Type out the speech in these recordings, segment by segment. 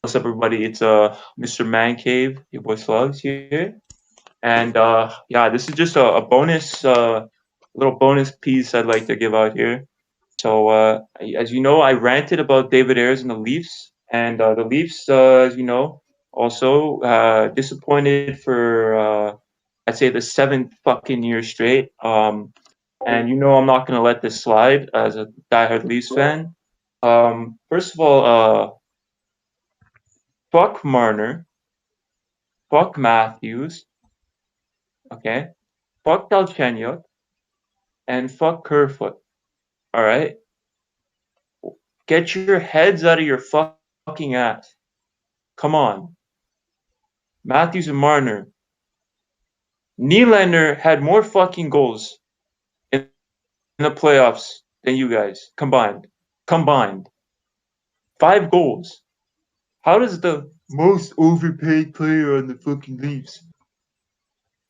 What's up, everybody? It's Mr. Mancave, your boy Slugz here, and yeah, this is just a bonus, little bonus piece I'd like to give out here. So, as you know, I ranted about David Ayres and the Leafs, and the Leafs, as you know, also disappointed for I'd say the seventh fucking year straight. And you know, I'm not gonna let this slide as a diehard Leafs fan. First of all, fuck Marner. Fuck Matthews, okay? Fuck Galchenyuk, and fuck Kerfoot, all right? Get your heads out of your fucking ass. Come on. Matthews and Marner. Nylander had more fucking goals in the playoffs than you guys combined. Combined. 5 goals. How does the most overpaid player on the fucking Leafs,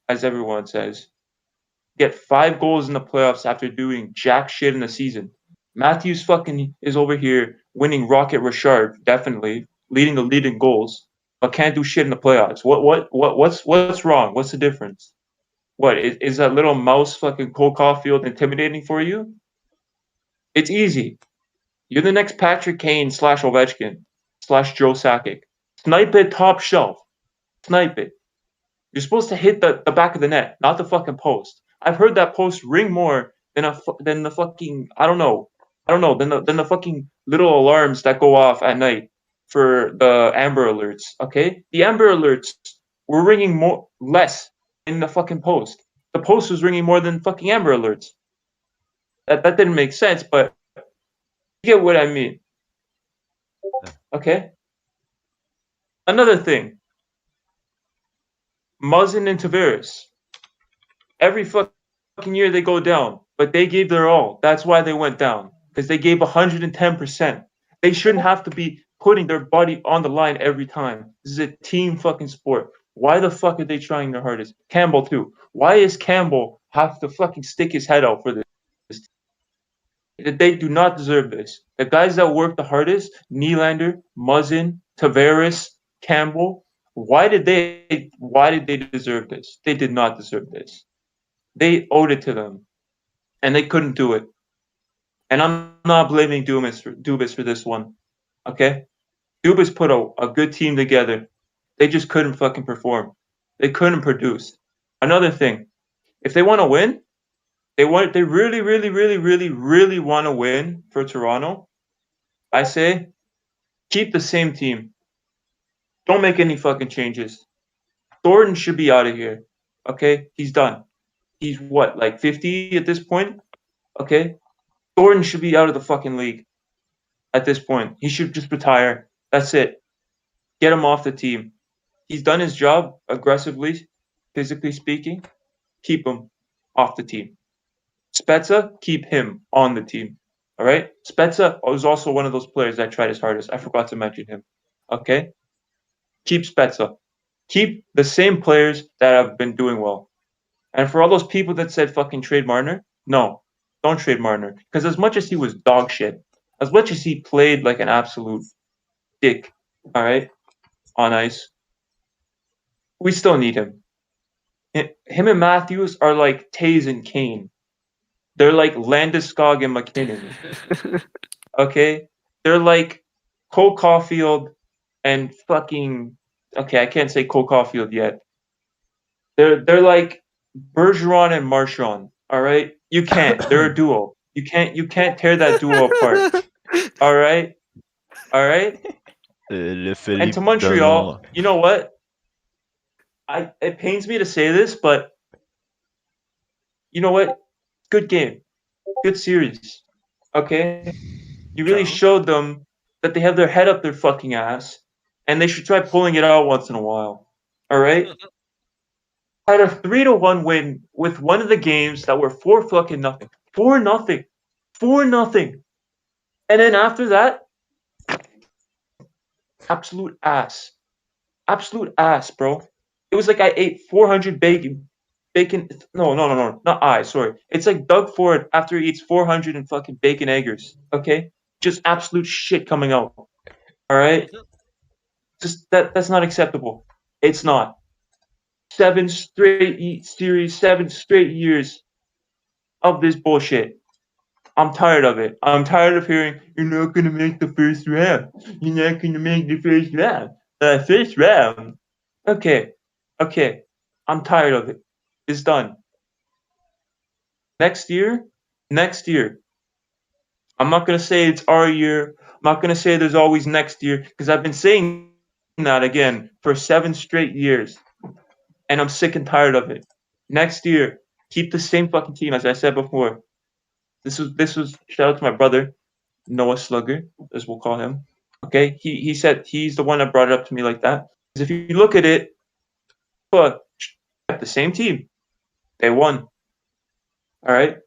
as everyone says, get 5 goals in the playoffs after doing jack shit in the season? Matthews fucking is over here winning Rocket Richard, definitely leading the lead in goals, but can't do shit in the playoffs. What's wrong? What's the difference? What is that little mouse fucking Cole Caulfield intimidating for you? It's easy. You're the next Patrick Kane / Ovechkin / Joe Sakic. Snipe it top shelf. Snipe it. You're supposed to hit the back of the net, not the fucking post. I've heard that post ring more than the fucking than the fucking little alarms that go off at night for the Amber Alerts. Okay, the Amber Alerts were ringing more less in the fucking post. The post was ringing more than fucking Amber Alerts. That didn't make sense, but you get what I mean. Okay. Another thing. Muzzin and Tavares. Every fucking year they go down, but they gave their all. That's why they went down, because they gave 110%. They shouldn't have to be putting their body on the line every time. This is a team fucking sport. Why the fuck are they trying their hardest? Campbell too. Why is Campbell have to fucking stick his head out for this? They do not deserve this. The guys that work the hardest, Nylander, Muzzin, Tavares, Campbell, why did they deserve this? They did not deserve this. They owed it to them, and they couldn't do it. And I'm not blaming Dubas for this one, okay? Dubas put a good team together. They just couldn't fucking perform. They couldn't produce. Another thing, if they want to win, they really want to win for Toronto, I say keep the same team. Don't make any fucking changes. Thornton should be out of here, okay? He's done. He's what, like 50 at this point? Okay? Thornton should be out of the fucking league at this point. He should just retire. That's it. Get him off the team. He's done his job aggressively, physically speaking. Keep him off the team. Spezza, keep him on the team. All right? Spezza was also one of those players that tried his hardest. I forgot to mention him. Okay? Keep Spezza. Keep the same players that have been doing well. And for all those people that said fucking trade Marner, no, don't trade Marner. Because as much as he was dog shit, as much as he played like an absolute dick, all right, on ice, we still need him. Him and Matthews are like Taze and Kane. They're like Landeskog and McKinnon. Okay? They're like Cole Caulfield and fucking... Okay, I can't say Cole Caulfield yet. They're like Bergeron and Marchand. All right? You can't. They're a duo. You can't tear that duo apart. All right? All right? And to Montreal, you know what? It pains me to say this, but you know what? Good game. Good series. Okay? You really showed them that they have their head up their fucking ass, and they should try pulling it out once in a while. All right? Had a 3-1 win with one of the games that were 4 fucking nothing. 4-0. 4-0. And then after that, absolute ass. Absolute ass, bro. It was like I ate 400 bacon. No, not I. Sorry. It's like Doug Ford after he eats 400 and fucking bacon eggers. Okay, just absolute shit coming out. All right. Just that's not acceptable. It's not. 7 straight series, 7 straight years of this bullshit. I'm tired of it. I'm tired of hearing you're not gonna make the first round. You're not gonna make the first round. First round. Okay. I'm tired of it. It's done. Next year. I'm not gonna say it's our year. I'm not gonna say there's always next year because I've been saying that again for 7 straight years, and I'm sick and tired of it. Next year, keep the same fucking team as I said before. This was shout out to my brother, Noah Slugger, as we'll call him. Okay, he said he's the one that brought it up to me like that. Because if you look at it, but the same team, they won. All right,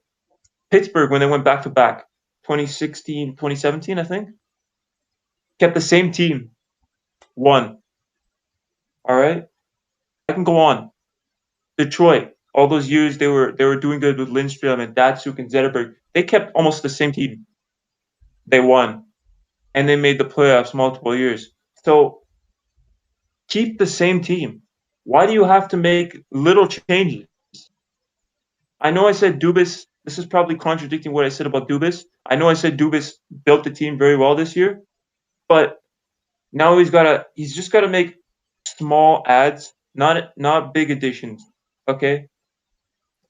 Pittsburgh when they went back to back, 2016, 2017, I think, kept the same team, won. All right, I can go on. Detroit, all those years they were doing good with Lindstrom and Datsuk and Zetterberg. They kept almost the same team. They won, and they made the playoffs multiple years. So keep the same team. Why do you have to make little changes? I know I said Dubas. This is probably contradicting what I said about Dubas. I know I said Dubas built the team very well this year, but now he's just gotta make small adds, not big additions. Okay?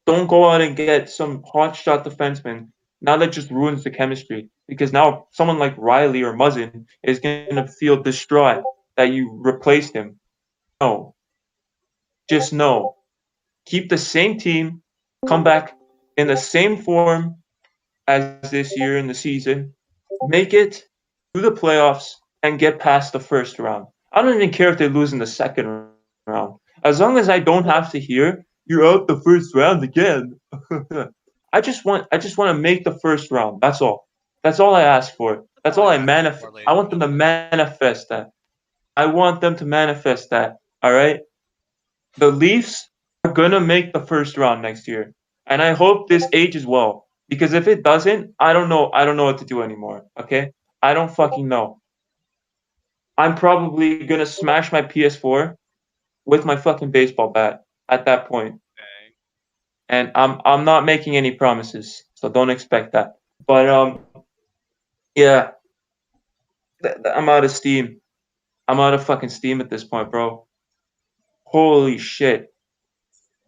Don't go out and get some hot shot defenseman. Now that just ruins the chemistry because now someone like Riley or Muzzin is gonna feel distraught that you replaced him. No. Just no. Keep the same team, come back in the same form as this year in the season, make it to the playoffs, and get past the first round. I don't even care if they lose in the second round. As long as I don't have to hear you're out the first round again. I just want to make the first round. That's all. That's all I ask for. That's all I manifest. I want them to manifest that. I want them to manifest that. All right. The Leafs are gonna make the first round next year, and I hope this ages well. Because if it doesn't, I don't know what to do anymore. Okay, I don't fucking know. I'm probably gonna smash my PS4 with my fucking baseball bat at that point. And I'm not making any promises, so don't expect that. But yeah, I'm out of steam. I'm out of fucking steam at this point, bro. Holy shit.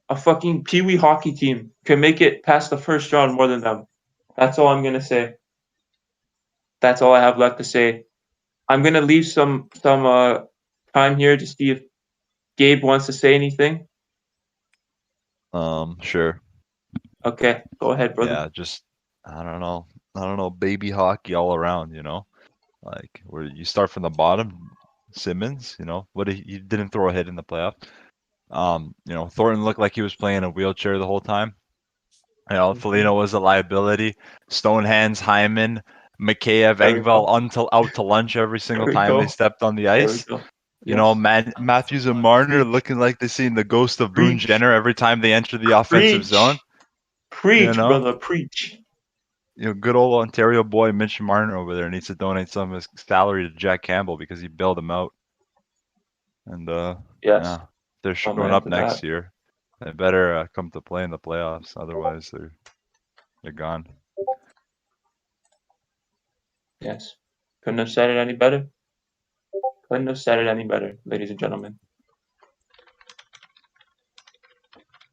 A fucking Pee-wee hockey team can make it past the first round more than them. That's all I'm gonna say. That's all I have left to say. I'm gonna leave some time here to see if Gabe wants to say anything. Sure. Okay, go ahead, brother. Yeah, just I don't know, baby hockey all around, like where you start from the bottom. Simmons, what he didn't throw a hit in the playoff. Thornton looked like he was playing in a wheelchair the whole time. Foligno was a liability. Stonehands, Hyman, Mancave, Engvall out to lunch every single time they stepped on the ice. Matthews and Marner looking like they seen the ghost of Boone Jenner every time they enter the offensive zone. Preach, brother, preach. Good old Ontario boy Mitch Marner over there needs to donate some of his salary to Jack Campbell because he bailed him out. And yeah, they're showing up next year. They better come to play in the playoffs, otherwise they're gone. Yes, couldn't have said it any better. Couldn't have said it any better, ladies and gentlemen.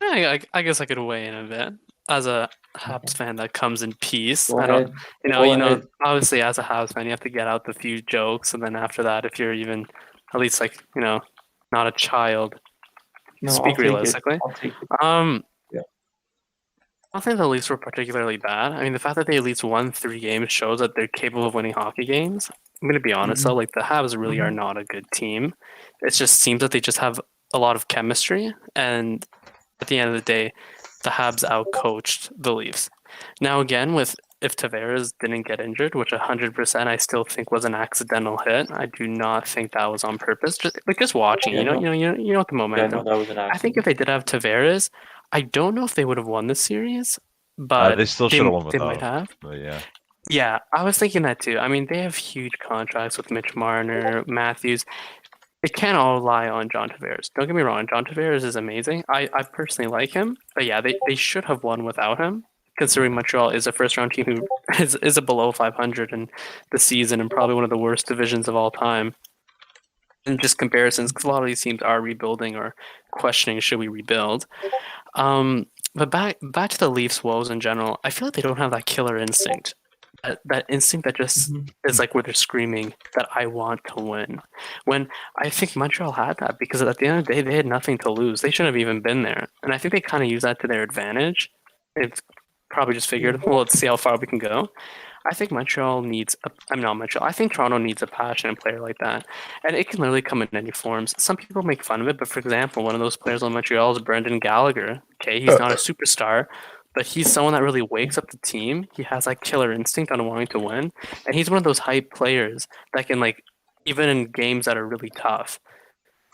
I guess I could weigh in a bit as a Habs fan that comes in peace. Go I ahead. don't, obviously as a Habs fan, you have to get out the few jokes, and then after that, if you're even at least not a child, speak realistically. Yeah. I don't think the Leafs were particularly bad. I mean, the fact that they at least won 3 games shows that they're capable of winning hockey games. I'm going to be honest, though. Like, the Habs really are not a good team. It just seems that they just have a lot of chemistry. And at the end of the day, the Habs outcoached the Leafs. Now, again, if Tavares didn't get injured, which 100% I still think was an accidental hit, I do not think that was on purpose. Just watching, you know what the momentum. I think if they did have Tavares, I don't know if they would have won the series, but they still should have won without. They might have. But yeah. Yeah, I was thinking that too. I mean, they have huge contracts with Mitch Marner, Matthews. it can't all rely on John Tavares. Don't get me wrong, John Tavares is amazing. I personally like him, but yeah, they should have won without him. Considering Montreal is a first round team who is a below 500 in the season and probably one of the worst divisions of all time. And just comparisons, because a lot of these teams are rebuilding or questioning should we rebuild. But back to the Leafs' woes in general, I feel like they don't have that killer instinct. That instinct that just is like where they're screaming that I want to win. When I think Montreal had that because at the end of the day, they had nothing to lose. They shouldn't have even been there. And I think they kind of use that to their advantage. It's probably just figured, well, let's see how far we can go. I think Montreal needs I think Toronto needs a passionate player like that. And it can literally come in any forms. Some people make fun of it, but for example, one of those players on Montreal is Brendan Gallagher. Okay, he's not a superstar, but he's someone that really wakes up the team. He has that killer instinct on wanting to win. And he's one of those hype players that can, like, even in games that are really tough,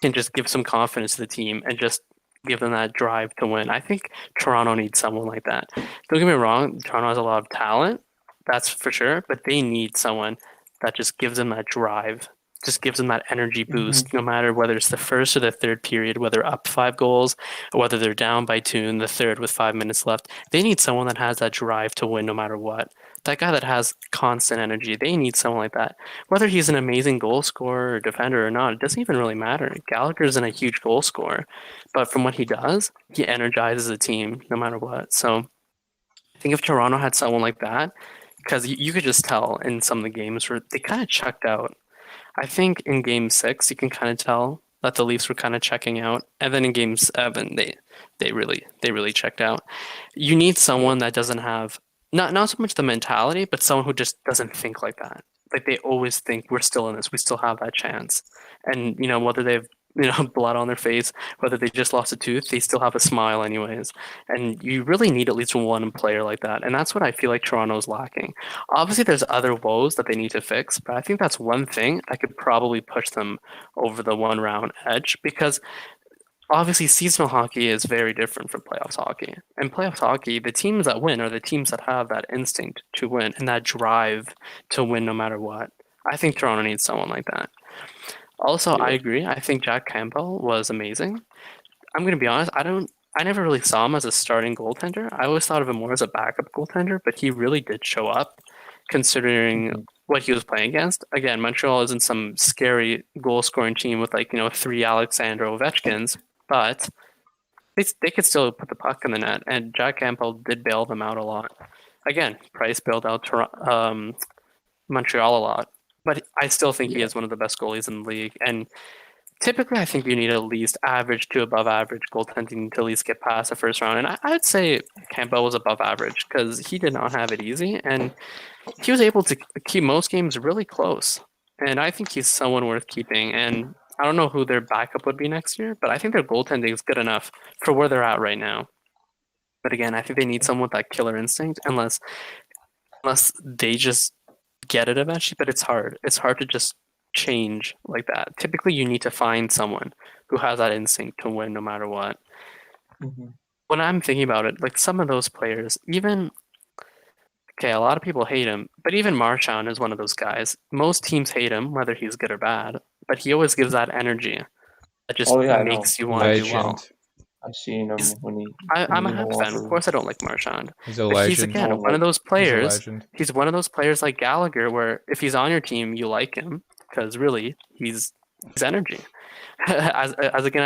can just give some confidence to the team and just give them that drive to win. I think Toronto needs someone like that. Don't get me wrong, Toronto has a lot of talent, that's for sure, but they need someone that just gives them that drive, just gives them that energy boost, no matter whether it's the first or the third period, whether up 5 goals, or whether they're down by 2 in the third with 5 minutes left. They need someone that has that drive to win no matter what. That guy that has constant energy, they need someone like that. Whether he's an amazing goal scorer or defender or not, it doesn't even really matter. Gallagher isn't a huge goal scorer, but from what he does, he energizes the team no matter what. So I think if Toronto had someone like that, because you could just tell in some of the games where they kind of checked out. I think in Game 6, you can kind of tell that the Leafs were kind of checking out, and then in Game 7, they really checked out. You need someone that doesn't have not so much the mentality, but someone who just doesn't think like that. Like they always think we're still in this, we still have that chance, and whether they've blood on their face, whether they just lost a tooth, they still have a smile anyways. And you really need at least one player like that. And that's what I feel like Toronto's lacking. Obviously, there's other woes that they need to fix, but I think that's one thing that could probably push them over the 1-round edge, because obviously seasonal hockey is very different from playoffs hockey. In playoffs hockey, the teams that win are the teams that have that instinct to win and that drive to win no matter what. I think Toronto needs someone like that. Also, I agree. I think Jack Campbell was amazing. I'm going to be honest. I never really saw him as a starting goaltender. I always thought of him more as a backup goaltender, but he really did show up considering what he was playing against. Again, Montreal isn't some scary goal-scoring team with 3 Alexander Ovechkins, but they could still put the puck in the net, and Jack Campbell did bail them out a lot. Again, Price bailed out Montreal a lot. But I still think he is one of the best goalies in the league. And typically, I think you need at least average to above average goaltending to at least get past the first round. And I'd say Campbell was above average because he did not have it easy. And he was able to keep most games really close. And I think he's someone worth keeping. And I don't know who their backup would be next year, but I think their goaltending is good enough for where they're at right now. But again, I think they need someone with that killer instinct unless they just get it eventually, but it's hard. It's hard to just change like that. Typically, you need to find someone who has that instinct to win no matter what. When I'm thinking about it, like some of those players, even a lot of people hate him, but even Marchand is one of those guys. Most teams hate him, whether he's good or bad, but he always gives that energy that just makes you want to do well. I've seen him when he. I'm a Habs fan. Of course, I don't like Marchand. He's a legend. He's again one of those players. He's one of those players like Gallagher, where if he's on your team, you like him because really he's energy. as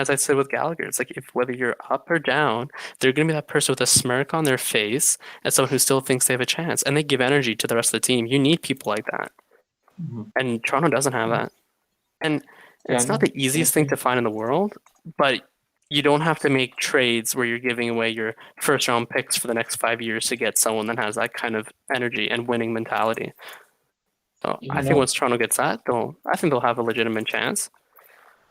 I said with Gallagher, it's like if whether you're up or down, they're gonna be that person with a smirk on their face and someone who still thinks they have a chance, and they give energy to the rest of the team. You need people like that, and Toronto doesn't have that. And it's not the easiest thing to find in the world, but you don't have to make trades where you're giving away your first round picks for the next 5 years to get someone that has that kind of energy and winning mentality. So I think once Toronto gets that, I think they'll have a legitimate chance.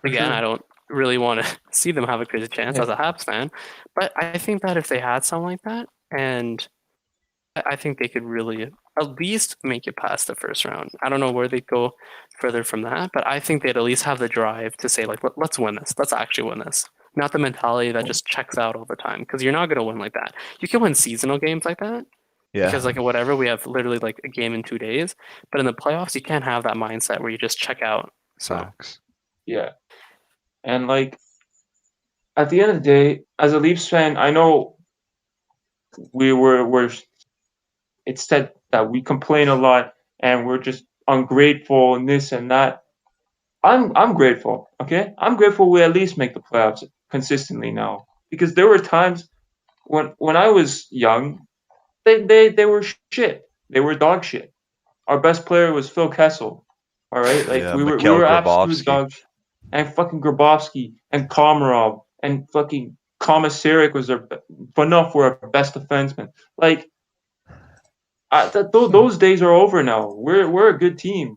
Again, I don't really want to see them have a crazy chance as a Habs fan, but I think that if they had someone like that, and I think they could really at least make it past the first round. I don't know where they'd go further from that, but I think they'd at least have the drive to say, like, let's win this. Let's actually win this. Not the mentality that just checks out all the time, because you're not going to win like that. You can win seasonal games like that, because whatever, we have literally like a game in 2 days. But in the playoffs, you can't have that mindset where you just check out. So Yeah. And like at the end of the day, as a Leafs fan, I know we're it's said that we complain a lot and we're just ungrateful and this and that. I'm grateful, okay? I'm grateful we at least make the playoffs consistently now. Because there were times when I was young, they were shit. They were dog shit. Our best player was Phil Kessel. All right? Like Yeah, we Mikhail were absolute Grabovski. dog shit. And fucking Grabovski and Komarov and fucking Komisarek was Phaneuf were our best defenseman. Like those days are over now. We're a good team.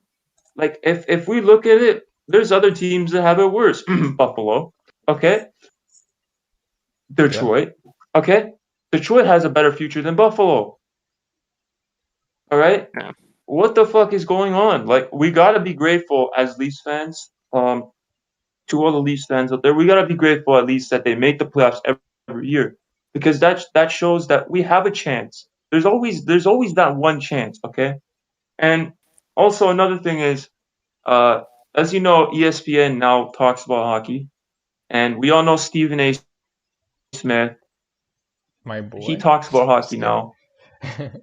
Like if we look at it, there's other teams that have it worse. Buffalo, okay. Detroit, okay. Detroit has a better future than Buffalo. All right. Yeah. What the fuck is going on? Like we gotta be grateful as Leafs fans. To all the Leafs fans out there, we gotta be grateful at least that they make the playoffs every year because that shows that we have a chance. There's always that one chance, okay. And also another thing is, as you know, ESPN now talks about hockey, and we all know Stephen A. Smith. My boy. He talks about hockey Just now, kidding.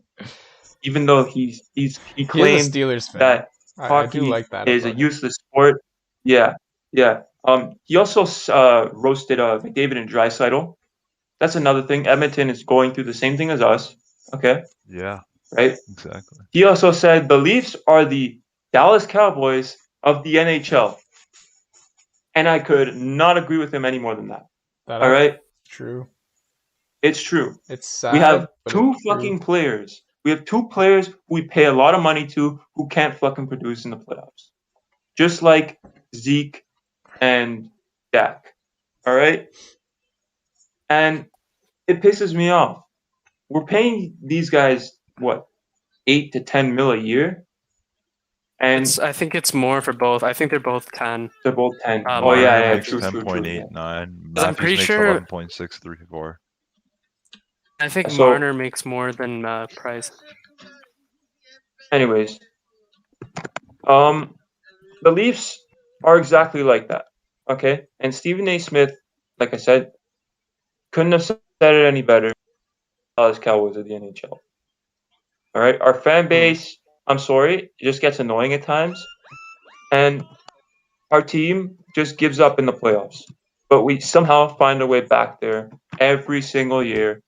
even though he He is a claimed Steelers fan. that I hockey do like that is a about him. useless sport. Yeah, yeah. He also roasted McDavid and Draisaitl. That's another thing. Edmonton is going through the same thing as us. Okay, Yeah, right. exactly. He also said the Leafs are the Dallas Cowboys of the NHL. And I could not agree with him any more than that. That All right? True. It's true. It's sad. We have but two it's true. fucking players. We have two players who we pay a lot of money to who can't fucking produce in the playoffs. Just like Zeke and Dak. All right? And it pisses me off. We're paying these guys, what, 8 to 10 mil a year? And I think it's more for both. I think they're both 10. they're both 10. Oh, Oh, yeah, Marner yeah, makes true. 10.89. I'm Matthews pretty makes sure- 11.634. I think So- Marner makes more than Price. Anyways, the Leafs are exactly like that. Okay, and Stephen A. Smith, like I said, couldn't have said it any better. Dallas Cowboys of the NHL. All right, our fan base. I'm sorry, it just gets annoying at times, and our team just gives up in the playoffs. But we somehow find a way back there every single year,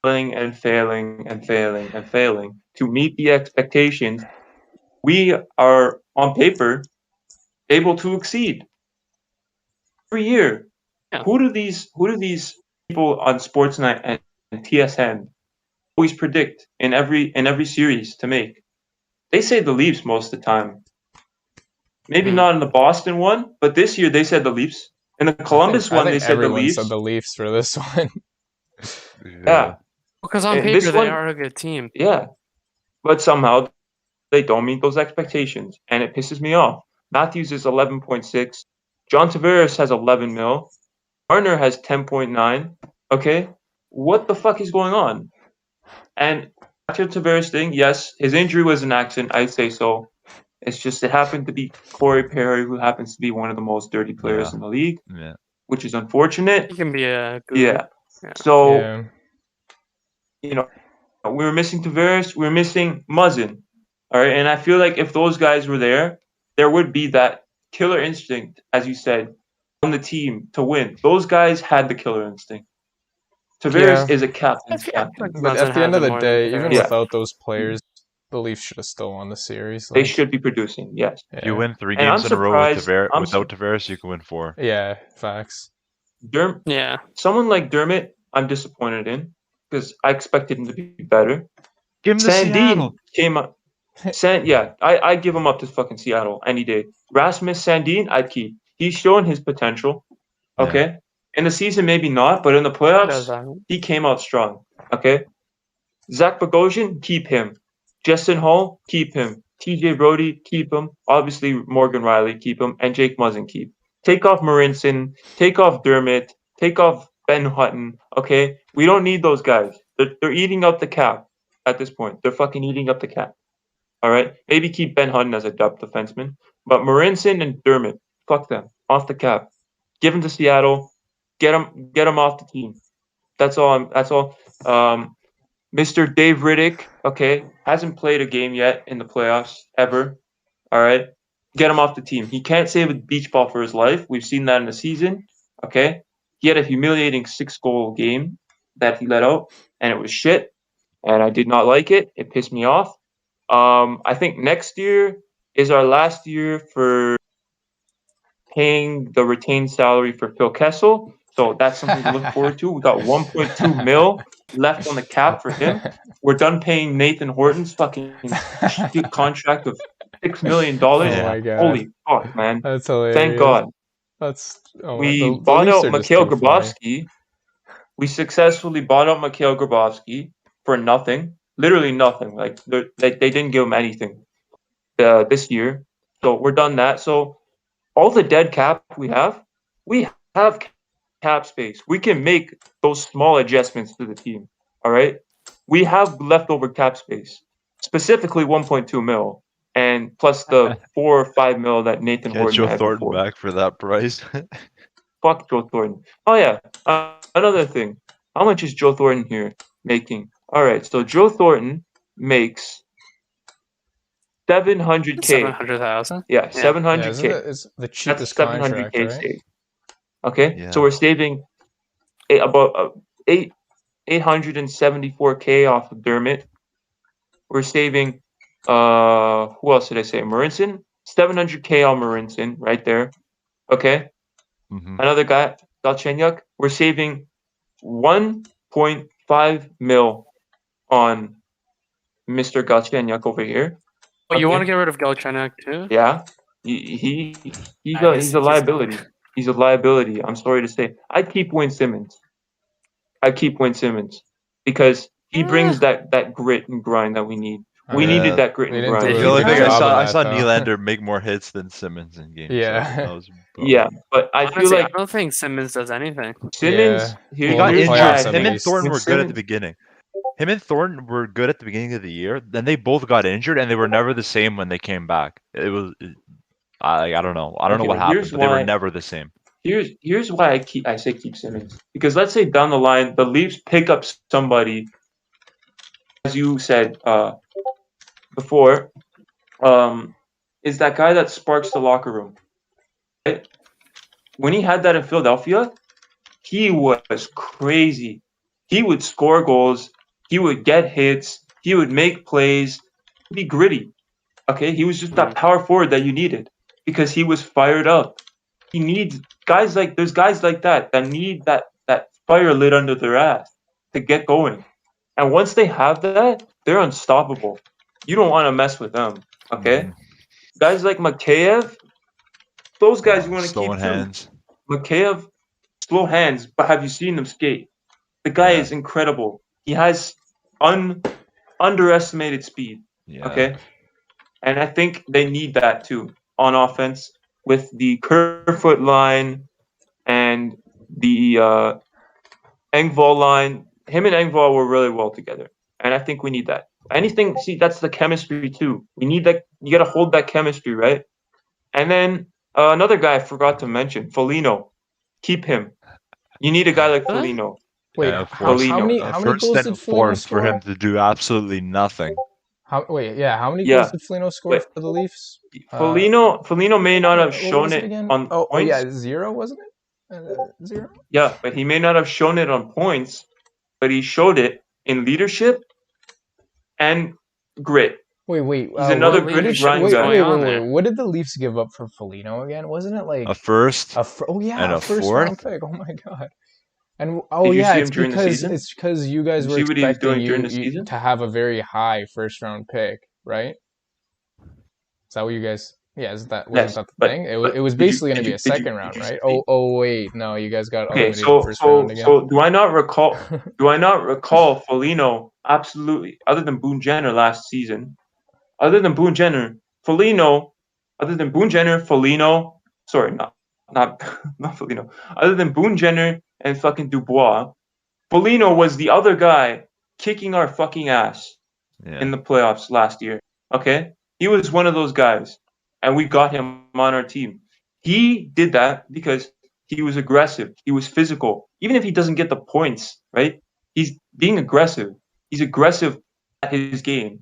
failing and failing and failing and failing to meet the expectations we are on paper able to exceed every year. Yeah. Who do these people on Sportsnet and TSN always predict in every series to make? They say the Leafs most of the time. Maybe not in the Boston one, but this year they said the Leafs. In the Columbus one, they said the everyone Leafs. said the Leafs for this one. Yeah, Because on And paper, this they one- are a good team. yeah. But somehow they don't meet those expectations, and it pisses me off. Matthews is 11.6. John Tavares has 11 mil. Marner has 10.9. Okay, what the fuck is going on? And back to the Tavares thing, yes, his injury was an accident. I'd say so. It's just it happened to be Corey Perry, who happens to be one of the most dirty players Yeah. in the league, Yeah. which is unfortunate. He can be a good. Yeah. Yeah. So Yeah. you know, we were missing Tavares, we were missing Muzzin. All right, and I feel like if those guys were there would be that killer instinct, as you said, on the team to win. Those guys had the killer instinct. Tavares Yeah. is a captain's I feel captain. like But Muzzin at the end has of it the more day, than even Tavares. Yeah. without those players, the Leafs should have still won the series. They like, should be producing, yes. If you win 3 And I'm games in a row with surprised- without Tavares, you can win 4. Yeah, facts. Yeah. Someone like Dermott, I'm disappointed in because I expected him to be better. Give him to Sandin Seattle. came up. I give him up to fucking Seattle any day. Rasmus Sandin, I'd keep. He's shown his potential. Okay. In the season, maybe not, but in the Does playoffs, that. he came out strong. Okay. Zach Bogosian, keep him. Justin Hall, keep him. TJ Brody, keep him. Obviously, Morgan Riley, keep him. And Jake Muzzin, keep. Take off Marinson. Take off Dermott. Take off Ben Hutton. Okay. We don't need those guys. They're eating up the cap at this point. They're fucking eating up the cap. All right. Maybe keep Ben Hutton as a depth defenseman. But Marinson and Dermott, fuck them. off the cap. Give him to Seattle. Get him off the team. That's all. Mr. Dave Riddick, okay, hasn't played a game yet in the playoffs ever. All right, get him off the team. He can't save a beach ball for his life. We've seen that in the season. Okay, he had a humiliating 6-goal game that he let out, and it was shit. And I did not like it. It pissed me off. I think next year is our last year for paying the retained salary for Phil Kessel. So that's something to look forward to. We got 1.2 mil left on the cap for him. We're done paying Nathan Horton's fucking contract of $6 million. Oh my God. Holy fuck, man. That's hilarious. Thank God. We bought out Mikhail Grabovski. We successfully bought out Mikhail Grabovski for nothing. Literally nothing. Like they didn't give him anything this year. So we're done that. So all the dead cap we have cap space. We can make those small adjustments to the team. All right. We have leftover cap space, specifically 1.2 mil, and plus the 4 or 5 mil that Nathan Horton Joe had Thornton before. back for that price. Fuck Joe Thornton. Oh yeah. Another thing. How much is Joe Thornton here making? All right. So Joe Thornton makes $700K. 700,000. Yeah, 700K. It's the cheapest contract, right? Save. Okay, Yeah. so we're saving about 874K off of Dermott. We're saving who else did I say? Marinson, 700K on Marinson right there. Okay, Another guy, Galchenyuk. We're saving 1.5 mil on Mr. Galchenyuk over here. Oh, you want to get rid of Galchenyuk too? Yeah, he's a liability. He's a liability. I'm sorry to say. I'd keep Wayne Simmons. Because he brings that grit and grind that we need. We needed that grit and grind. The only thing I saw though. Nylander make more hits than Simmons in games. Yeah. So that was Yeah, but I Honestly, feel like I don't think Simmons does anything. Simmons. Yeah. He got here's why injured. I Him and think- Thornton when were good at the Simmons- beginning. Him and Thornton were good at the beginning of the year. Then they both got injured, and they were never the same when they came back. I don't know. I don't know Okay, what happened, here's but they were why- never the same. Here's why I say keep Simmons, because let's say down the line the Leafs pick up somebody, as you said before, is that guy that sparks the locker room. Right? When he had that in Philadelphia, he was crazy. He would score goals. He would get hits. He would make plays. He'd be gritty. Okay, he was just that power forward that you needed because he was fired up. He needs there's guys like that need that fire lit under their ass to get going. And once they have that, they're unstoppable. You don't want to mess with them. Okay, guys like Mancave, those guys you want to keep Slow in hands. too. Mancave, slow hands, but have you seen him skate? The guy is incredible. He has underestimated speed. Yeah. Okay, and I think they need that too on offense with the Kerfoot line and the Engvall line. Him and Engvall were really well together, and I think we need that. That's the chemistry too. We need that. You got to hold that chemistry, right? And then another guy I forgot to mention, Foligno. Keep him. You need a guy like Foligno. Wait, Yeah, how many First goals and did Foligno fourth for score? him to do absolutely nothing. How many Yeah. goals did Foligno score Wait. for the Leafs? Foligno may not have What shown was it again? on Oh points. yeah, 0, wasn't it? 0. Yeah, but he may not have shown it on points, but he showed it in leadership and grit. Wait. He's another what gritty leadership grind was guy. going on there? What did the Leafs give up for Foligno again? Wasn't it like A first. and a a first fourth? round pick? Oh my god. And Did you see him it's during the season? because you guys Did were you see what he was expecting doing during the you season? to have a very high first round pick, right? Is that what you guys? Yeah, wasn't that the thing? It was did you- basically going to did be you- a did you- second round, did you right? see- Oh wait, no, you guys got Okay, eliminated in the first round again. so do I not recall Foligno absolutely other than Boone Jenner last season? Other than Boone Jenner, Foligno, sorry, not Foligno. Other than Boone Jenner and fucking Dubois, Foligno was the other guy kicking our fucking ass in the playoffs last year. Okay? He was one of those guys, and we got him on our team. He did that because he was aggressive. He was physical. Even if he doesn't get the points, right? He's being aggressive. He's aggressive at his game.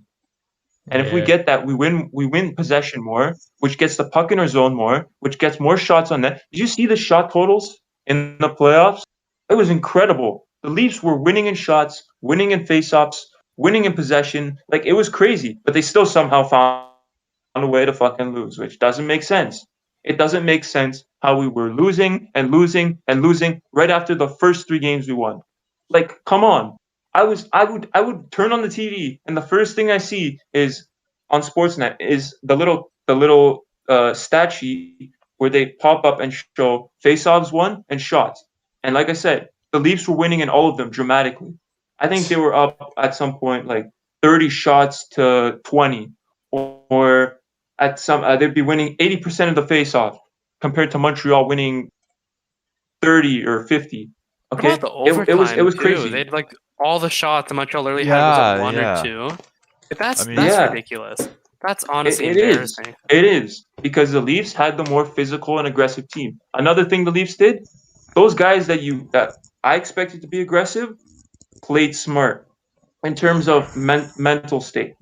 And if we Yeah. get that, we win possession more, which gets the puck in our zone more, which gets more shots on net. Did you see the shot totals in the playoffs? It was incredible. The Leafs were winning in shots, winning in faceoffs, winning in possession. Like, it was crazy, but they still somehow found a way to fucking lose, which doesn't make sense. It doesn't make sense how we were losing and losing and losing right after the first 3 games we won. Like, come on. I would turn on the TV and the first thing I see is on Sportsnet is the little stat sheet where they pop up and show faceoffs won and shots. And like I said, the Leafs were winning in all of them dramatically. I think they were up at some point like 30 shots to 20, or at some they'd be winning 80% of the faceoff compared to Montreal winning 30 or 50. What Okay, about the overtime, it was too? crazy. They'd like all the shots Montreal literally had was at 1 or 2. That's Yeah. ridiculous. That's honestly It is. embarrassing. It is because the Leafs had the more physical and aggressive team. Another thing the Leafs did, those guys that I expected to be aggressive played smart in terms of mental state.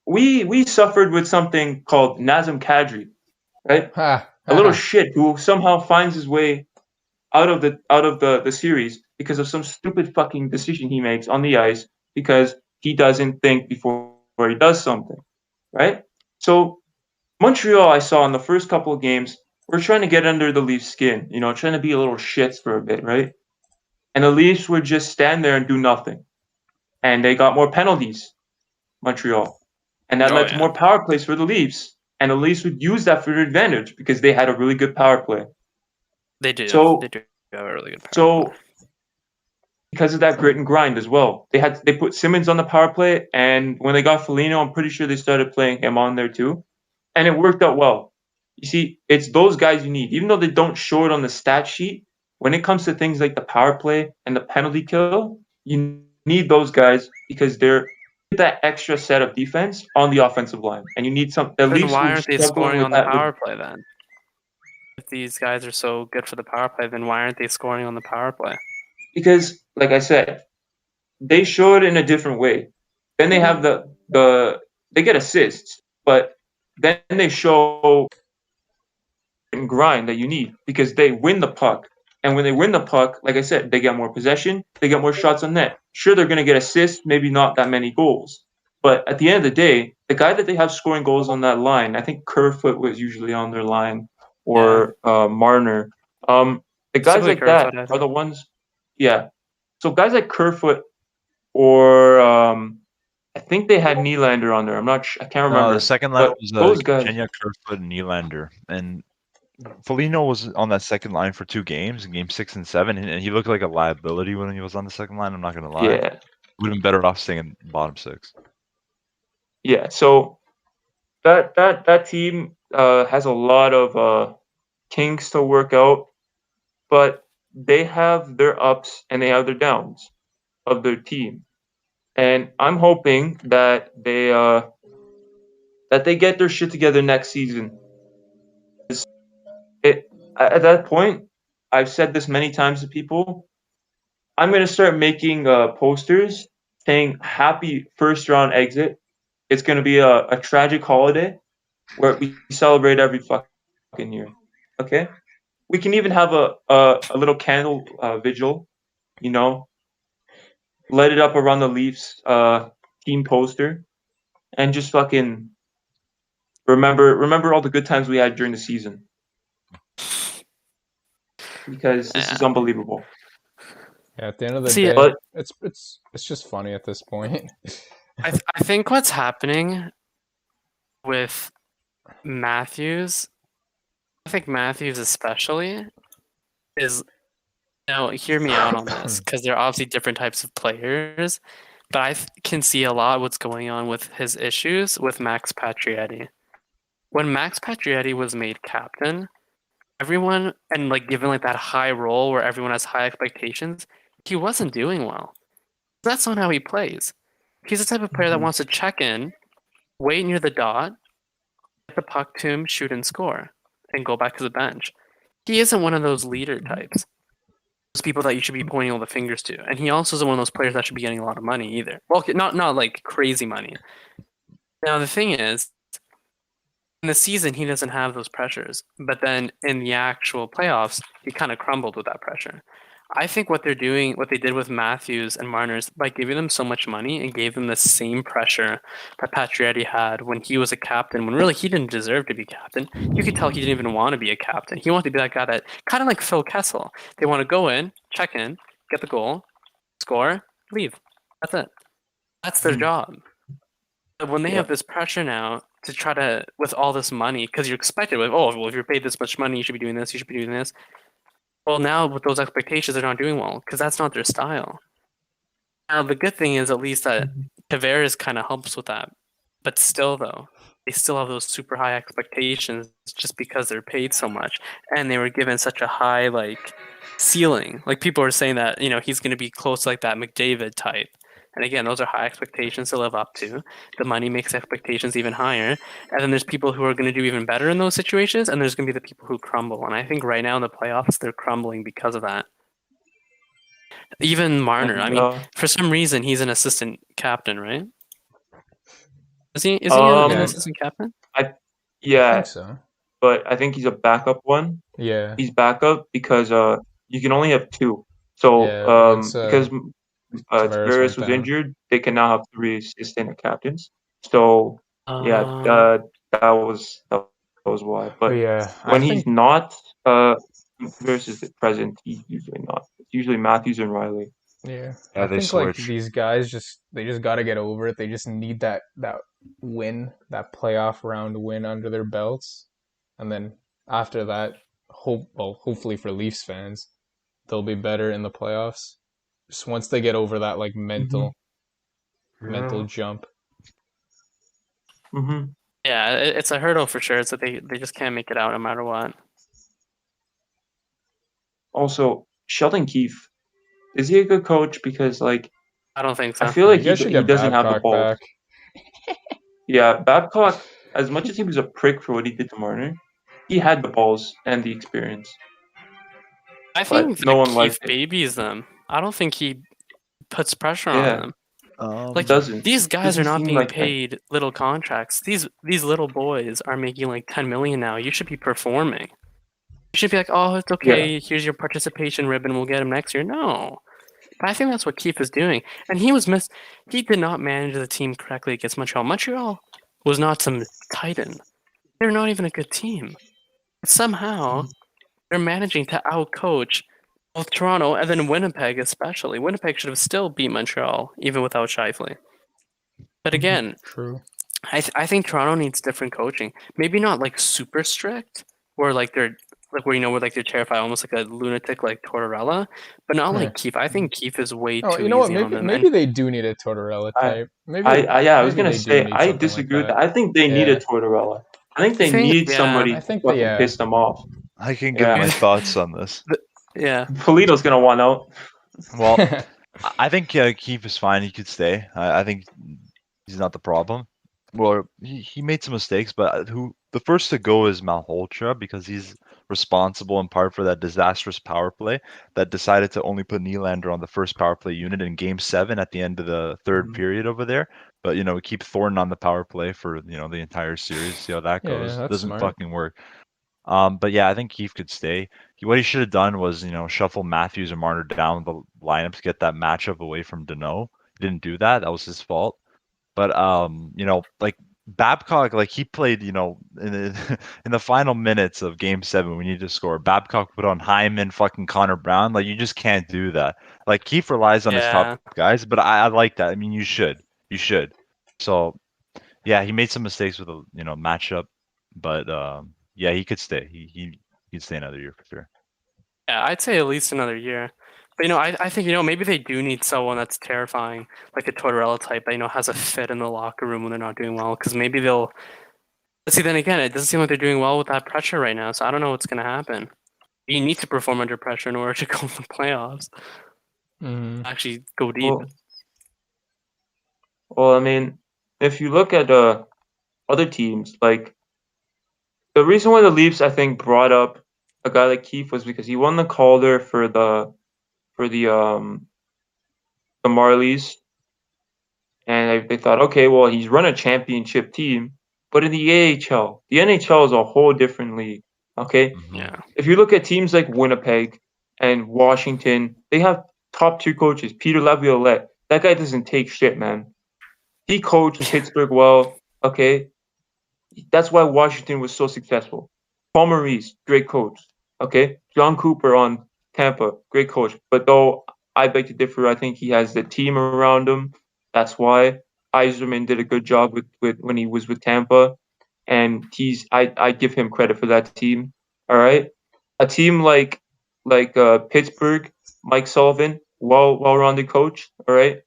We suffered with something called Nazem Kadri, right? A little shit who somehow finds his way out of the series because of some stupid fucking decision he makes on the ice because he doesn't think before he does something, right? So Montreal, I saw in the first couple of games, we're trying to get under the Leafs' skin, trying to be a little shits for a bit, right? And the Leafs would just stand there and do nothing. And they got more penalties, Montreal. And that led to more power plays for the Leafs. And the Leafs would use that for their advantage because they had a really good power play. They do. So, they do have a really good power So play. because of that grit and grind as well. They put Simmons on the power play, and when they got Foligno, I'm pretty sure they started playing him on there too. And it worked out well. You see, it's those guys you need. Even though they don't show it on the stat sheet, when it comes to things like the power play and the penalty kill, you need those guys because they're that extra set of defense on the offensive line. And you need some at Then least why aren't they scoring on the power play then? If these guys are so good for the power play, then why aren't they scoring on the power play? Because, like I said, they show it in a different way. Then they have they get assists, but then they show and grind that you need because they win the puck. And when they win the puck, like I said, they get more possession, they get more shots on net. Sure, they're going to get assists, maybe not that many goals. But at the end of the day, the guy that they have scoring goals on that line, I think Kerfoot was usually on their line, or Marner. The guys like that are the ones. Yeah. So guys like Kerfoot or I think they had Nylander on there. I'm not sure. I can't remember. No, the second line was those guys. Kenya, Kerfoot, and Nylander. And Foligno was on that second line for 2 games, in game 6 and 7, and he looked like a liability when he was on the second line. I'm not going to lie. Yeah. Would have been better off staying in bottom 6. Yeah. So that team has a lot of kinks to work out, but they have their ups and they have their downs of their team. And I'm hoping that they get their shit together next season. At that point, I've said this many times to people, I'm going to start making posters saying happy first round exit. It's going to be a tragic holiday where we celebrate every fucking year. Okay? We can even have a little candle vigil, light it up around the Leafs team poster, and just fucking remember all the good times we had during the season. Because this is unbelievable. Yeah, at the end of the day, but it's just funny at this point. I think what's happening with Matthews, I think Matthews especially, is, hear me out on this, because they're obviously different types of players, but I can see a lot what's going on with his issues with Max Pacioretty. When Max Pacioretty was made captain, everyone, and given that high role where everyone has high expectations, he wasn't doing well. That's not how he plays. He's the type of player that wants to check in, wait near the dot, the puck to him, shoot and score, and go back to the bench. He isn't one of those leader types. Those people that you should be pointing all the fingers to. And he also isn't one of those players that should be getting a lot of money either. Well, not like crazy money. Now the thing is, in the season he doesn't have those pressures, but then in the actual playoffs he kind of crumbled with that pressure. I think what they did with Matthews and Marner is by giving them so much money and gave them the same pressure that Pacioretty had when he was a captain, when really he didn't deserve to be captain. You could tell he didn't even want to be a captain. He wanted to be that guy that, kind of like Phil Kessel, they want to go in, check in, get the goal, score, leave. That's it. That's their job. But when they have this pressure now to try to, with all this money, because you're expected, like, oh, well, if you're paid this much money, you should be doing this, you should be doing this. Well, now with those expectations, they're not doing well because that's not their style. Now, the good thing is at least that Tavares kind of helps with that. But still, though, they still have those super high expectations just because they're paid so much. And they were given such a high, like, ceiling. Like, people are saying that, he's going to be close to, like, that McDavid type. And again, those are high expectations to live up to. The money makes expectations even higher. And then there's people who are going to do even better in those situations, and there's going to be the people who crumble. And I think right now in the playoffs, they're crumbling because of that. Even Marner, I mean, for some reason, he's an assistant captain, right? Is he an assistant captain? Yeah, I think so. But I think he's a backup one. Yeah. He's backup because you can only have two. So because Tavares was injured, they can now have 3 assistant captains. So that was why. But when he's not Tavares is present, he's usually not. It's usually Matthews and Riley. Yeah, Yeah, I they think like switch. these guys they just got to get over it. They just need that win, that playoff round win under their belts, and then after that, hopefully for Leafs fans, they'll be better in the playoffs. Just once they get over that like mental jump. Mm-hmm. Yeah, it's a hurdle for sure. It's that they just can't make it out no matter what. Also, Sheldon Keefe, is he a good coach? Because like I don't think so. I feel like You guys should he get doesn't have the Babcock balls. back. Yeah, Babcock, as much as he was a prick for what he did to Marner, he had the balls and the experience. I think no one Keith liked it. babies them. I don't think he puts pressure on them. Like doesn't. these guys are Doesn't not seem being like that. paid little contracts. These little boys are making like 10 million now. You should be performing. You should be like, oh, it's okay. Here's your participation ribbon. We'll get him next year. No, but I think that's what Keith is doing. And he did not manage the team correctly against Montreal. Montreal was not some titan. They're not even a good team. Somehow they're managing to outcoach both Toronto and then Winnipeg especially. Winnipeg should have still beat Montreal even without Scheifele. But again, True. I think Toronto needs different coaching. Maybe not like super strict, where like they're like where they're terrified, almost like a lunatic like Tortorella, but not like Keith. I think Keith is way too you know what? easy on them. Maybe they do need a Tortorella type. I was gonna say I disagree with that. I think they need a Tortorella. I think they need somebody to fucking piss them off. I can give my thoughts on this. Yeah, Polito's gonna want out. Well, I think Keith is fine. He could stay. I think he's not the problem. Well, he made some mistakes, but the first to go is Malhotra because he's responsible in part for that disastrous power play that decided to only put Nylander on the first power play unit in Game 7 at the end of the third period over there. But we keep Thornton on the power play for the entire series. See how that goes. That's Doesn't smart. fucking work. But yeah, I think Keith could stay. What he should have done was shuffle Matthews and Marner down the lineups, get that matchup away from Deneau. He didn't do that. That was his fault. But like Babcock, like he played, in the final minutes of Game 7, we need to score. Babcock put on Hyman, fucking Connor Brown. Like you just can't do that. Like Keith relies on his top guys, but I like that. I mean, you should. So yeah, he made some mistakes with the matchup, but yeah, he could stay. He'd stay another year for sure. Yeah, I'd say at least another year. But I think maybe they do need someone that's terrifying, like a Tortorella type that has a fit in the locker room when they're not doing well. Because maybe they'll. But see, then again, it doesn't seem like they're doing well with that pressure right now. So I don't know what's going to happen. You need to perform under pressure in order to go in the playoffs. Actually, go deep. Well, I mean, if you look at other teams, like the reason why the Leafs, I think, brought up a guy like Keefe was because he won the Calder for the Marlies, and they thought, okay, well, he's run a championship team, but in the AHL, the NHL is a whole different league. Okay, Mhm. Yeah. if you look at teams like Winnipeg and Washington, they have top 2 coaches. Peter Laviolette, that guy doesn't take shit, man. He coached Pittsburgh well. Okay, that's why Washington was so successful. Paul Maurice, great coach. Okay, John Cooper on Tampa, great coach. But though I beg to differ, I think he has the team around him. That's why Yzerman did a good job with when he was with Tampa, and I give him credit for that team. All right, a team like Pittsburgh, Mike Sullivan, well-rounded coach. All right,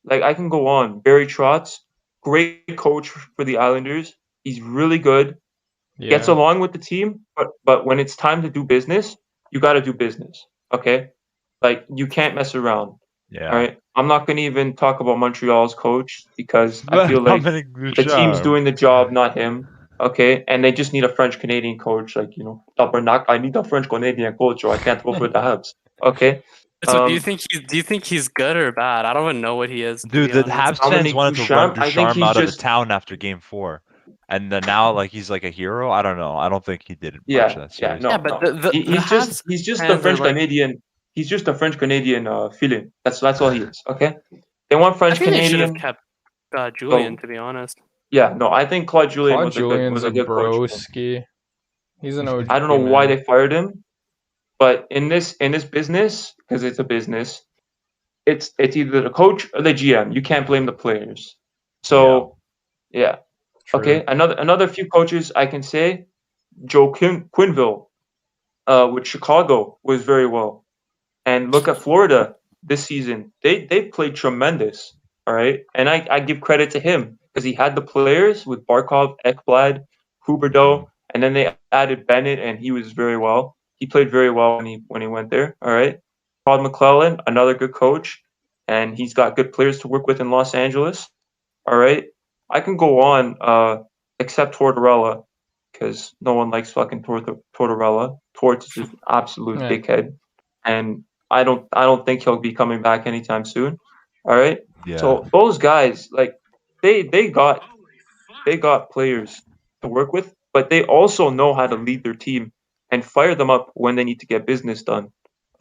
like I can go on. Barry Trotz, great coach for the Islanders. He's really good. Gets Yeah. along with the team, but when it's time to do business, you got to do business. Okay, like you can't mess around. All Yeah. right, I'm not gonna even talk about Montreal's coach because I feel like Dominic the team's Bouchard. doing the job, not him. Okay, and they just need a French Canadian coach. Like Tabernac, I need a French Canadian coach, or I can't go for the Habs. Okay, So do Um, you think he's good or bad? I don't even know what he is. To Dude, be the honest. Habs fans Dominic wanted to run Duchamp, I think Ducharme he's out of the just town after Game 4, and then now like he's like a hero. I don't know. I don't think he did much yeah, of that yeah, series. no, Yeah, but no. the Habs He's just the fans are French like, Canadian. He's just a French Canadian feeling. That's all he is. Okay, they want I French think they should have Canadian. kept Julian. So To be honest, yeah, no, I think Claude Julien Claude was Julian's a a good coach. Man. broski. He's an OG, I don't know why man. they fired him, but in this business, because it's a business, it's either the coach or the GM. You can't blame the players. So yeah, True. okay. Another few coaches I can say, Joe Quinville, with Chicago was very well. And look at Florida this season. They played tremendous. All right. And I give credit to him because he had the players with Barkov, Ekblad, Huberdeau, and then they added Bennett, and he was very well. He played very well when he went there. All right. Todd McClellan, another good coach, and he's got good players to work with in Los Angeles. All right. I can go on, except Tortorella, because no one likes fucking Tortorella. Torts is an absolute Yeah. dickhead, and I don't think he'll be coming back anytime soon. All right. Yeah. So those guys, like, they got players to work with, but they also know how to lead their team and fire them up when they need to get business done.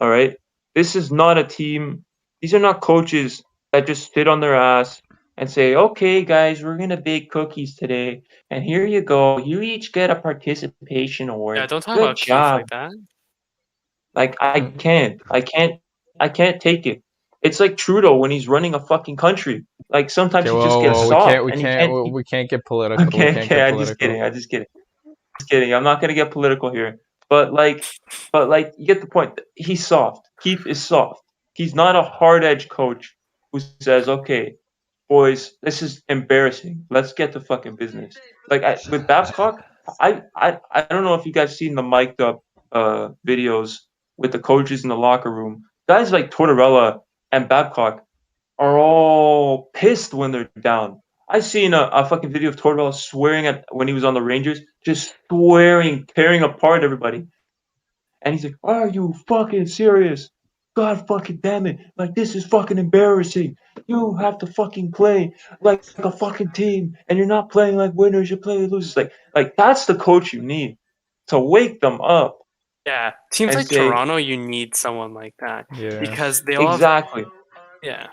All right. This is not a team. These are not coaches that just sit on their ass and say, "Okay, guys, we're gonna bake cookies today, and here you go. You each get a participation award. yeah, don't talk Good about Keith job." like that. Like I can't take it. It's like Trudeau when he's running a fucking country. Like sometimes Okay, he just gets whoa, soft we and can't, we can't get political. Okay, We can't okay, get I'm just political. kidding. Just kidding. I'm not gonna get political here. But like you get the point. He's soft. Keith is soft. He's not a hard edge coach who says, "Okay, boys, this is embarrassing. Let's get to fucking business." Like with Babcock, I don't know if you guys seen the mic'd up videos with the coaches in the locker room. Guys like Tortorella and Babcock are all pissed when they're down. I seen a fucking video of Tortorella swearing at when he was on the Rangers, just swearing, tearing apart everybody. And he's like, "Are you fucking serious? God fucking damn it. Like, this is fucking embarrassing. You have to fucking play like a fucking team, and you're not playing like winners, you're playing losers." Like that's the coach you need to wake them up Yeah, teams and like say, Toronto, you need someone like that Yeah. because they all have, exactly. yeah.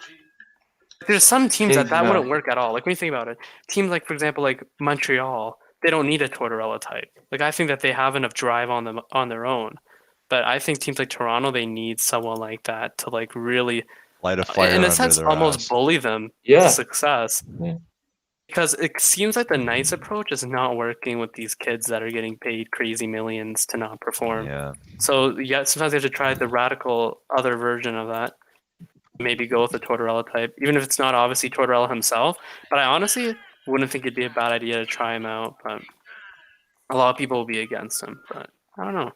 There's some teams that Exactly. wouldn't work at all. Like when you think about it, teams like, for example, like Montreal, they don't need a Tortorella type. Like I think that they have enough drive on them on their own. But I think teams like Toronto, they need someone like that to like really, Light a fire in a under sense, their almost ass. bully them Yeah. to success. Yeah. Because it seems like the Knights approach is not working with these kids that are getting paid crazy millions to not perform. Yeah. So yeah, sometimes you have to try the radical other version of that. Maybe go with the Tortorella type, even if it's not obviously Tortorella himself. But I honestly wouldn't think it'd be a bad idea to try him out. But a lot of people will be against him. But I don't know.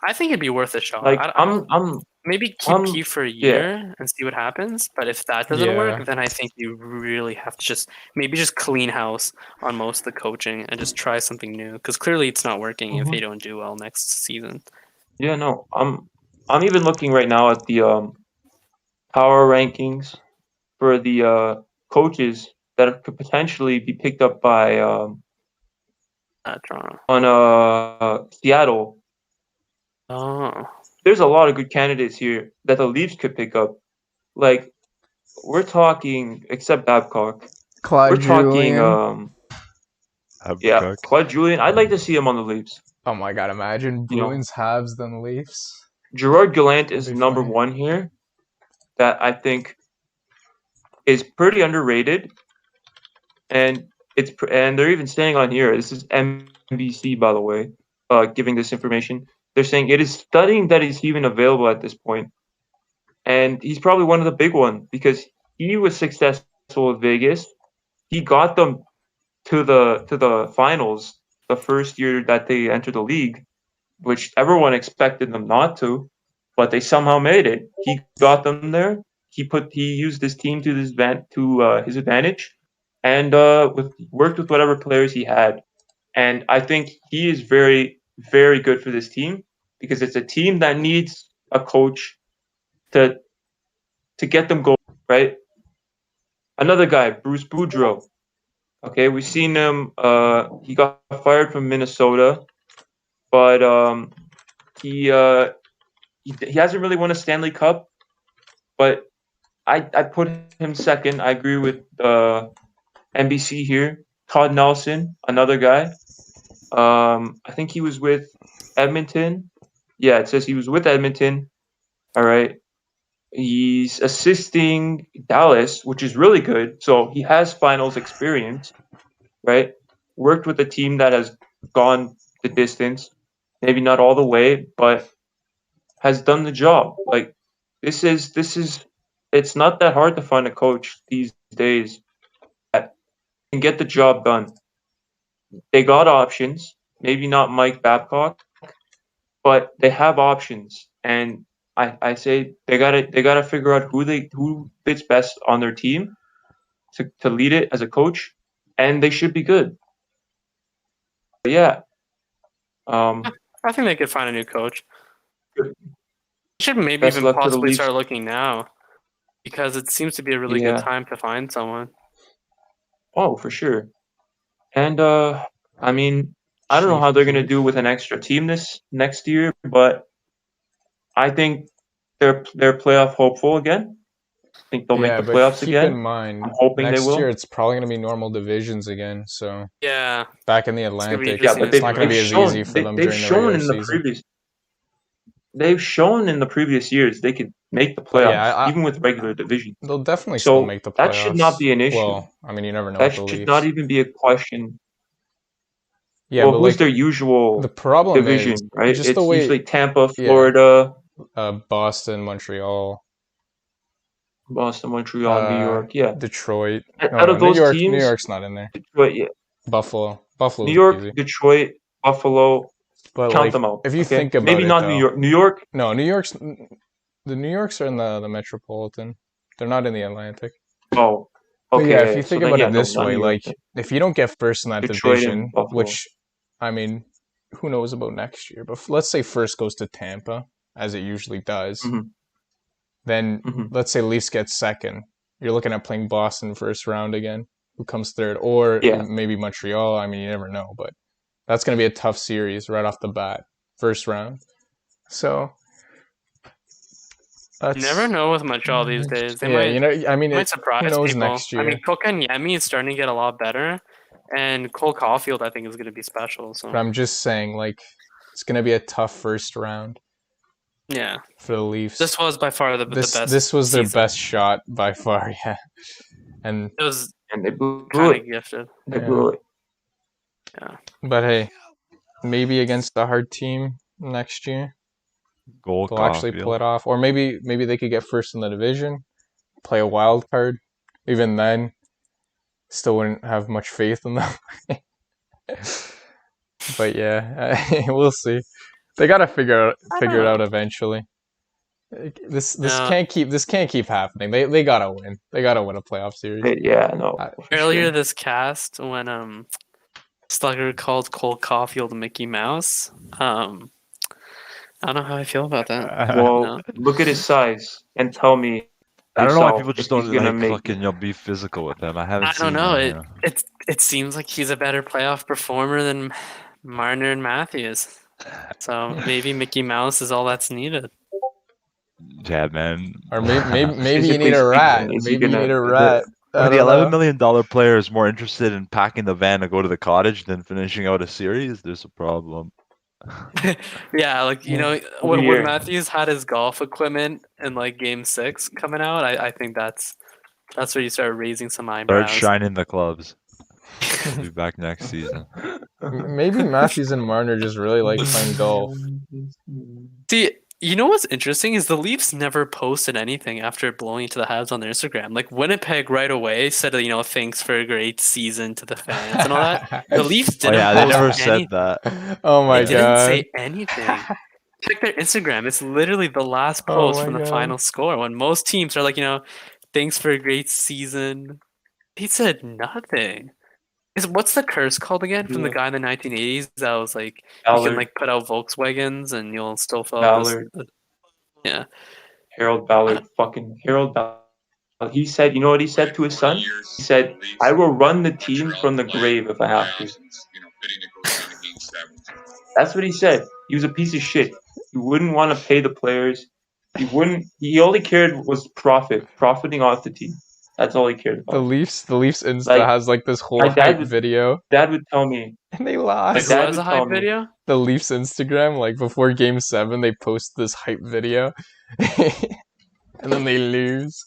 I think it'd be worth a shot. Like I- I'm Maybe keep for a yeah. year and see what happens. But if that doesn't Yeah. work, then I think you really have to just clean house on most of the coaching and just try something new. Because clearly it's not working if they don't do well next season. Yeah, no. I'm even looking right now at the power rankings for the coaches that could potentially be picked up by Toronto. on Seattle. Oh. There's a lot of good candidates here that the Leafs could pick up. Like we're talking, except Babcock. We're talking, yeah, Babcock. Claude Julien. I'd like to see him on the Leafs. Oh my god, imagine You know. Bruins, Habs, then Leafs. Gerard Gallant is That'd be number funny. one here. That I think is pretty underrated, and they're even saying on here. This is NBC, by the way, giving this information. They're saying it is studying that he's even available at this point, and he's probably one of the big ones because he was successful with Vegas. He got them to the finals the first year that they entered the league, which everyone expected them not to, but they somehow made it. He got them there. He used his team to his advantage, and worked with whatever players he had. And I think he is very, very good for this team because it's a team that needs a coach to get them going, right? Another guy, Bruce Boudreau. Okay, we've seen him. He got fired from Minnesota, but he hasn't really won a Stanley Cup. But I put him second. I agree with NBC here. Todd Nelson, another guy. I think he was with Edmonton. Yeah, it says he was with Edmonton. All right. He's assisting Dallas, which is really good. So he has finals experience, right? Worked with a team that has gone the distance, maybe not all the way, but has done the job. Like this is it's not that hard to find a coach these days that can get the job done. They got options, maybe not Mike Babcock, but they have options, and I say they gotta figure out who fits best on their team to lead it as a coach, and they should be good. But yeah, I think they could find a new coach. Good. They should maybe Best even luck to the possibly Leafs. start looking now because it seems to be a really Yeah. good time to find someone. Oh, for sure. And I mean, I don't know how they're gonna do with an extra team this next year, but I think they're playoff hopeful again. I think they'll Yeah, make the but playoffs keep again. in mind, I'm hoping they next will. year it's probably going to be normal divisions again. So Yeah. back in the gonna be Atlantic, interesting Yeah, to but it's not going to be as easy for them during the regular season. They've shown in the previous years they could make the But playoffs, yeah, even with regular divisions. they'll definitely still So make the playoffs. that should not be an issue. Well, I mean, you never know That with the should Leafs. not even be a question. Yeah, Well, but who's like their usual the problem division, is right? just It's the way usually Tampa, yeah. Florida, Boston, Montreal, Boston, Montreal, New York. Yeah. Detroit. Out of those New teams, York's not in there. Detroit, yeah. Buffalo's New York, easy. Detroit, Buffalo. But Count like, them out. if you okay? think about maybe it, not though, New York. New York. No, the New Yorks are in the Metropolitan. They're not in the Atlantic. Oh, But okay. yeah, if you think about it this not way, New York, like then. if you don't get first in that Detroit and division, Buffalo. which I mean, who knows about next year? But let's say first goes to Tampa, as it usually does. Mhm. Then Mhm. let's say Leafs get second. You're looking at playing Boston first round again. Who comes third? Or Yeah. maybe Montreal. I mean, you never know. But that's going to be a tough series right off the bat, first round. So You never know with Montreal these days. They might surprise who knows people. next year? I mean, Kotkaniemi is starting to get a lot better, and Cole Caulfield I think is going to be special. So But I'm just saying, like, it's going to be a tough first round. Yeah. For the Leafs. This was by far the best. This was their season. best shot by far, yeah. And it was they blew kind it. of gifted. They blew it. Yeah. But hey, maybe against a hard team next year, they'll actually pull it off. Or maybe they could get first in the division, play a wild card. Even then, still wouldn't have much faith in them. But yeah, we'll see. They gotta figure it out eventually. This Yeah. can't keep happening. They gotta win. They gotta win a playoff series. Yeah, no. for Earlier sure. this cast, when Slugger called Cole Caulfield Mickey Mouse, I don't know how I feel about that. Well, No. look at his size and tell me. I don't know why yourself people if just he's don't gonna like make. fucking be physical with him. I haven't I seen don't know. that, It you know. it seems like he's a better playoff performer than Marner and Matthews. So maybe Mickey Mouse is all that's needed. Yeah, man. Or maybe you Physically need a rat. speaking, is he Maybe you gonna- need a rat. Or I the don't $11 know. million player is more interested in packing the van to go to the cottage than finishing out a series. There's a problem. Yeah, like Every when year. Matthews had his golf equipment in like Game 6 coming out, I think that's where you start raising some Start eyebrows. shining the clubs. We'll be back next season. Maybe Matthews and Marner just really like playing golf. See, you know what's interesting is the Leafs never posted anything after blowing to the Habs on their Instagram. Like Winnipeg right away said, thanks for a great season to the fans and all that. The Leafs Oh didn't yeah, they post never anything. said that. Oh my They didn't god. say anything. Check their Instagram. It's literally the last Oh post my from the God. final score. When most teams are like, thanks for a great season. He said nothing. What's the curse called again from the Yeah. guy in the 1980s that was like, you can Ballard, like put out Volkswagens and you'll still fill out Ballard, yeah. Harold Ballard, fucking Harold Ballard. He said, you know what he said to his son? He said, "I will run the team from the grave if I have to." That's what he said. He was a piece of shit. He wouldn't want to pay the players. He wouldn't. He only cared was profiting off the team. That's all he cared The about. Leafs Insta Like, has like this whole my dad hype would- video, Dad would tell me. and they My lost. Who dad has would a hype tell me. video? The Leafs Instagram, like before Game 7, they post this hype video, and then they lose.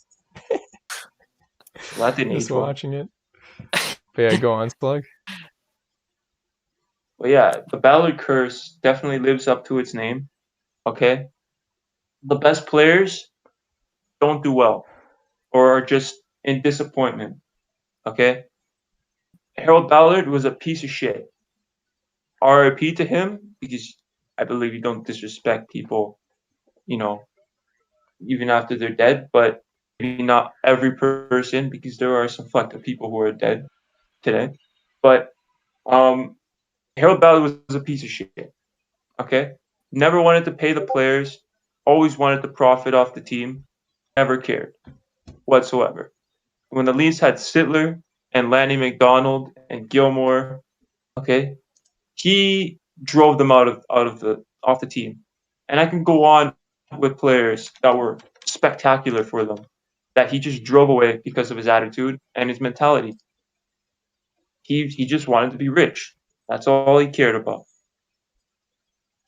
Well, that didn't Just age well. watching it. But yeah, go on, Slug. But yeah, the Ballard curse definitely lives up to its name. Okay, the best players don't do well, or are just in disappointment. Okay, Harold Ballard was a piece of shit. RIP to him, because I believe you don't disrespect people, even after they're dead. But maybe not every person, because there are some fucked up people who are dead today. But Harold Ballard was a piece of shit. Okay, never wanted to pay the players. Always wanted to profit off the team. Never cared whatsoever. When the Leafs had Sittler and Lanny McDonald and Gilmore, okay, he drove them off the team. And I can go on with players that were spectacular for them, that he just drove away because of his attitude and his mentality. He just wanted to be rich. That's all he cared about.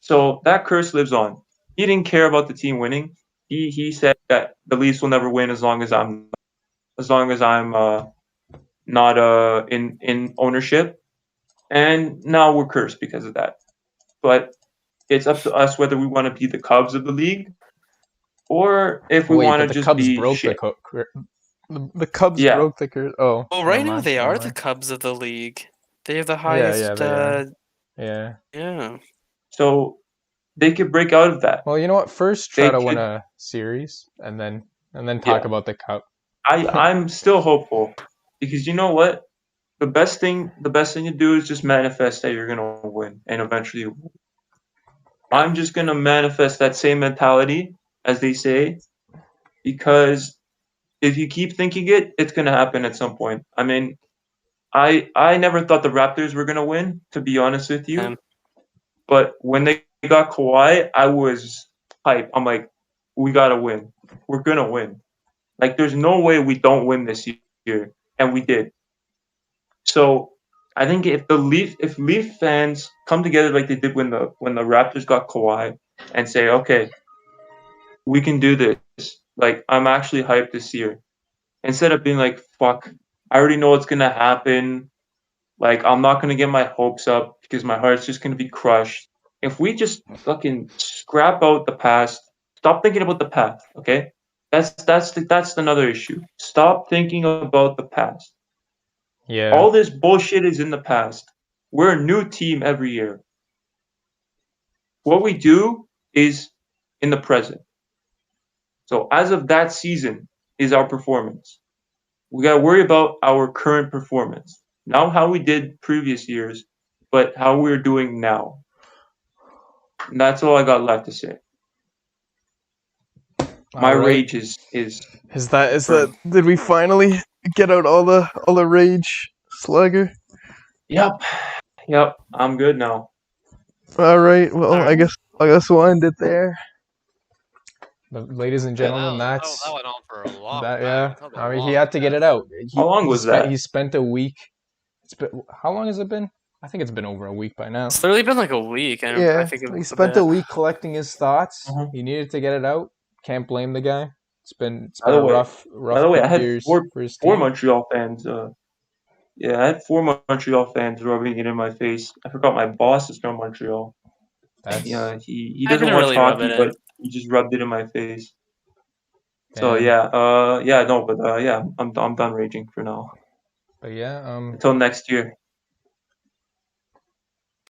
So that curse lives on. He didn't care about the team winning. He said that the Leafs will never win as long as I'm not in ownership. And now we're cursed because of that. But it's up to us whether we want to be the Cubs of the league, or if we Wait, want but to the just Cubs be broke shit. the Cubs Yeah. broke the curse. Oh, Well, right never now mind, they never are the mind. Cubs of the league. They have the Yeah, highest. they are. Yeah. Yeah. So they could break out of that. Well, you know what? First, try They to win could- a series, and then talk Yeah. about the cup. I'm still hopeful, because you know what? The best thing to do is just manifest that you're gonna win, and eventually you will. I'm just gonna manifest that same mentality, as they say, because if you keep thinking it, it's gonna happen at some point. I mean, I never thought the Raptors were gonna win, to be honest with you. Um, But when they got Kawhi, I was hype. I'm like, we gotta win. We're gonna win. Like, there's no way we don't win this year, and we did. So I think if Leaf fans come together like they did when the Raptors got Kawhi, and say, okay, we can do this. Like, I'm actually hyped this year. Instead of being like, fuck, I already know what's gonna happen. Like, I'm not gonna get my hopes up because my heart's just gonna be crushed. If we just fucking scrap out the past, stop thinking about the past, okay? That's another issue. Stop thinking about the past. Yeah. All this bullshit is in the past. We're a new team every year. What we do is in the present. So as of that season is our performance. We got to worry about our current performance. Not how we did previous years, but how we're doing now. And that's all I got left to say. My rage is that did we finally get out all the rage, Slugger? Yep. I'm good now. All right. Well, All right. I guess we'll end it there. But ladies and gentlemen, that that's went on for a long that. time. Yeah, That was a I mean, he long had to get it out. How long was that? He spent a week. How long has it been? I think it's been over a week by now. It's literally been like a week, and Yeah, I think he it's spent a week collecting his thoughts. Uh-huh. He needed to get it out. Can't blame the guy. It's been By the a way- rough By the way, I couple had years four for his four team. Montreal fans. I had four Montreal fans rubbing it in my face. I forgot my boss is from Montreal. That's Yeah, he I doesn't didn't watch really rub hockey, it in. but he just rubbed it in my face. So damn. yeah, I'm done raging for now. But yeah, Until next year.